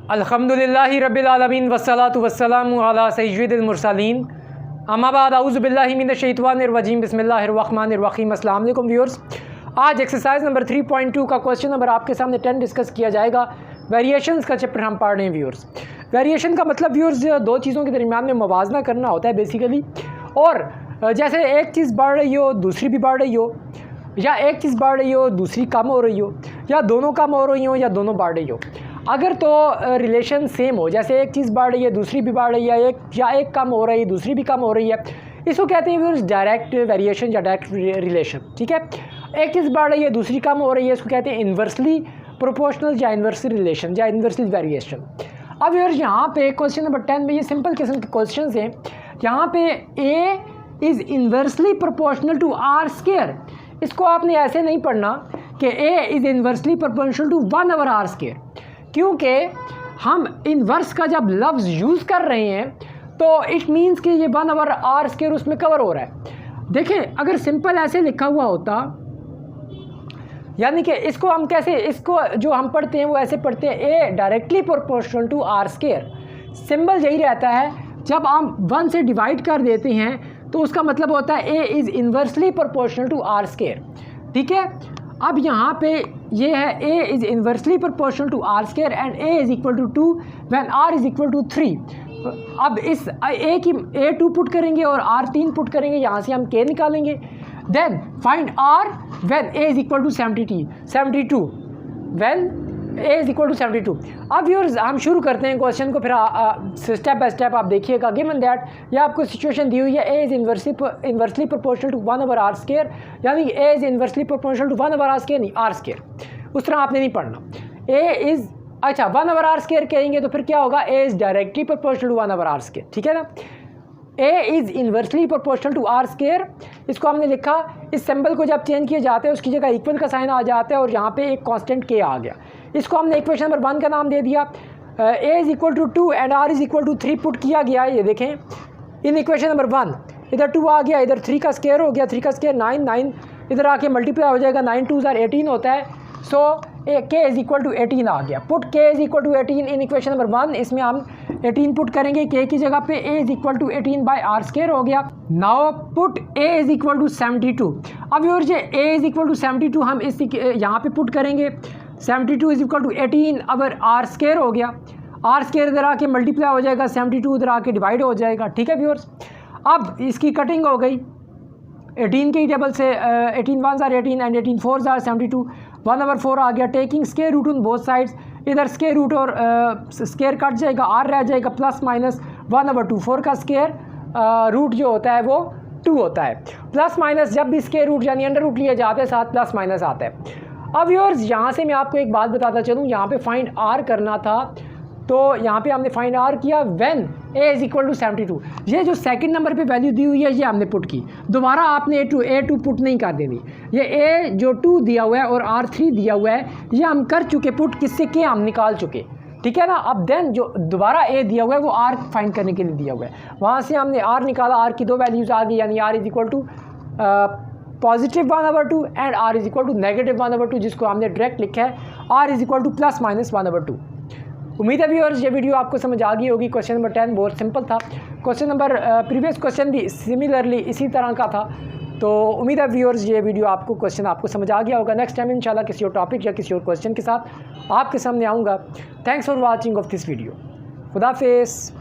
अल्हम्दुलिल्लाहि रब्बिल आलमीन वस्सलातु वस्सलामु अला सय्यिदिल मुरसलीन अम्मा बाद औज़ु बिल्लाहि मिनश शैतानिर रजीम बिस्मिल्लाहिर रहमानिर रहीम। अस्सलाम वालेकुम व्यूअर्स। आज एक्सरसाइज नंबर 3.2 का क्वेश्चन नंबर आपके सामने 10 डिस्कस किया जाएगा। वेरिएशंस का चैप्टर हम पढ़ रहे हैं व्यूअर्स। वेरिएशन का मतलब व्यूअर्स दो चीज़ों के दरमियान में मुवाजना करना होता है बेसिकली। और जैसे एक चीज़ बढ़ रही हो दूसरी भी बढ़ रही हो, या एक चीज़ बढ़ रही हो दूसरी कम हो रही हो, या दोनों कम हो रही हो या दोनों बढ़ रही हो। अगर तो रिलेशन सेम हो, जैसे एक चीज़ बढ़ रही है दूसरी भी बढ़ रही है, एक कम हो रही है दूसरी भी कम हो रही है, इसको कहते हैं व्यूअर्स डायरेक्ट वेरिएशन या डायरेक्ट रिलेशन। ठीक है, एक चीज़ बढ़ रही है दूसरी कम हो रही है, इसको कहते हैं इन्वर्सली प्रोपोर्शनल या इन्वर्सली रिलेशन या इन्वर्सली वेरिएशन। अब व्यूअर्स यहाँ पे क्वेश्चन नंबर 10 में ये सिंपल किस्म के क्वेश्चन हैं। यहाँ पे a is inversely proportional to r square. इसको आपने ऐसे नहीं पढ़ना कि a is inversely proportional to 1/r², क्योंकि हम इन्वर्स का जब लफ्ज़ यूज़ कर रहे हैं तो इट मीन्स कि ये 1/r² उसमें कवर हो रहा है। देखें, अगर सिंपल ऐसे लिखा हुआ होता, यानी कि इसको हम कैसे, इसको जो हम पढ़ते हैं वो ऐसे पढ़ते हैं A directly proportional to r²। Symbol यही रहता है, जब हम 1 से डिवाइड कर देते हैं तो उसका मतलब होता है a is inversely proportional to r²। ठीक है, अब यहाँ पे ये है a is inversely proportional to r² and a is equal to 2 when r is equal to 3। अब इस ए की a2 पुट करेंगे और r3 पुट करेंगे, यहाँ से हम k निकालेंगे। Then find r when a is equal to 72 when a is equal to 72। अब व्यूअर्स हम शुरू करते हैं क्वेश्चन को, फिर स्टेप बाय स्टेप आप देखिएगा। गिवन दैट ये आपको सिचुएशन दी हुई है, a is inversely proportional to 1/r², यानी a is inversely proportional to 1/r², नहीं r²। उस तरह आपने नहीं पढ़ना। a इज़ अच्छा 1/r² कहेंगे तो फिर क्या होगा, a is directly proportional to 1/r²। ठीक है ना, a is inversely proportional to r²। इसको हमने लिखा, इस सिंबल को जब चेंज किए जाते हैं उसकी जगह इक्वल का साइन आ जाता है और यहाँ पे एक कांस्टेंट k आ गया। इसको हमने इक्वेशन नंबर 1 का नाम दे दिया। a is equal to 2 and r is equal to 3 put किया गया है। ये देखें, इन इक्वेशन नंबर 1 इधर 2 आ गया, इधर 3 का स्क्वायर हो गया, 3 का स्क्वायर 9 इधर आके मल्टीप्लाई हो जाएगा, 9 2 18 होता है। So k is equal to 18 आ गया। Put k is equal to 18 in equation number 1, इसमें हम 18 पुट करेंगे k की जगह पे, a is equal to 18/r² हो गया। Now put a is equal to 72। अब व्यूअर्स ये a इज़ इक्वल टू 72 हम इस यहाँ पे पुट करेंगे, 72 इज़ इक्वल टू 18/r² हो गया। r² इधर आके मल्टीप्लाई हो जाएगा, 72 इधर आके डिवाइड हो जाएगा। ठीक है व्यूअर्स, अब इसकी कटिंग हो गई 18 के टेबल से, 18 1s are 18 and 18 4s are 72, 1/4 आ गया। Taking square root on both sides, इधर स्क्वायर रूट और स्क्वायर कट जाएगा, r रह जाएगा प्लस माइनस 1/2। 4 का स्क्वायर रूट जो होता है वो 2 होता है। प्लस माइनस जब भी स्क्वायर रूट यानी अंडर रूट लिया जाता है साथ प्लस माइनस आता है। अब व्यूअर्स यहाँ से मैं आपको एक बात बताता चलूँ, यहाँ पे फाइंड r करना था तो यहाँ पे हमने फाइंड r किया when a is equal to 72। ये जो सेकंड नंबर पे वैल्यू दी हुई है ये हमने पुट की, दोबारा आपने a2 पुट नहीं कर देनी। ये a जो 2 दिया हुआ है और r3 दिया हुआ है ये हम कर चुके पुट, किससे के हम निकाल चुके। ठीक है ना, अब देन जो दोबारा a दिया हुआ है वो r फाइंड करने के लिए दिया हुआ है, वहाँ से हमने r निकाला, r की 2 वैल्यूज़ आ गई, यानी r is equal to positive 1/2 and r is equal to negative 1/2, जिसको हमने डायरेक्ट लिखा है r is equal to plus minus 1/2। उम्मीद है व्यूअर्स ये वीडियो आपको समझ आ गई होगी। क्वेश्चन नंबर 10 बहुत सिंपल था। क्वेश्चन नंबर प्रीवियस क्वेश्चन भी सिमिलरली इसी तरह का था। तो उम्मीद है व्यूअर्स ये वीडियो आपको क्वेश्चन आपको समझ आ गया होगा। नेक्स्ट टाइम इंशाल्लाह किसी और टॉपिक या किसी और क्वेश्चन के साथ आपके सामने आऊँगा। Thanks for watching of this video. खुदा हाफिज़।